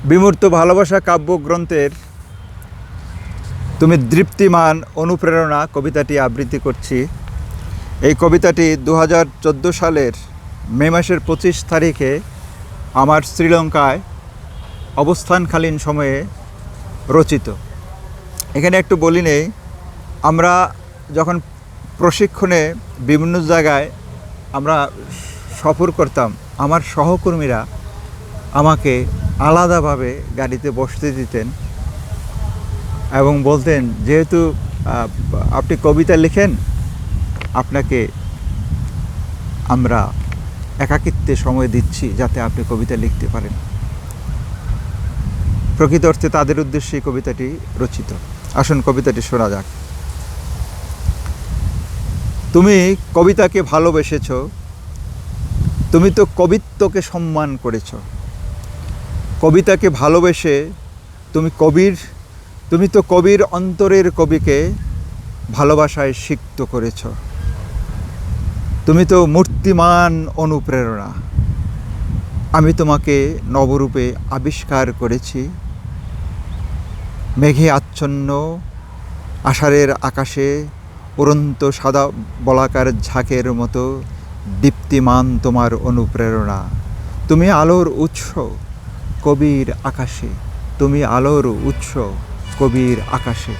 বিমূর্ত ভালোবাসা কাব্যগ্রন্থের তুমি দীপ্তিমান অনুপ্রেরণা কবিতাটি আবৃত্তি করছি। এই কবিতাটি 2014 সালের মে মাসের 25 তারিখে আমার শ্রীলঙ্কায় অবস্থানকালীন সময়ে রচিত। এখানে একটু বলি নেই, আমরা যখন প্রশিক্ষণে বিভিন্ন জায়গায় আমরা সফর করতাম, আমার সহকর্মীরা আমাকে আলাদাভাবে গাড়িতে বসতে দিতেন এবং বলতেন, যেহেতু আপনি কবিতা লিখেন, আপনাকে আমরা একাকিত্বে সময় দিচ্ছি যাতে আপনি কবিতা লিখতে পারেন। প্রকৃত অর্থে তাদের উদ্দেশ্যে এই কবিতাটি রচিত। আসুন কবিতাটি শোনা যাক। তুমি কবিতাকে ভালোবেসেছ, তুমি তো কবিত্বকে সম্মান করেছ। কবিতাকে ভালোবেসে তুমি তো কবির অন্তরের কবিকে ভালোবাসায় সিক্ত করেছ। তুমি তো মূর্তিমান অনুপ্রেরণা। আমি তোমাকে নবরূপে আবিষ্কার করেছি। মেঘে আচ্ছন্ন আষাঢ়ের আকাশে উড়ন্ত সাদা বলাকার ঝাঁকের মতো দীপ্তিমান তোমার অনুপ্রেরণা। তুমি আলোর উৎস কবির আকাশে, তুমি আলোর উৎস কবির আকাশে।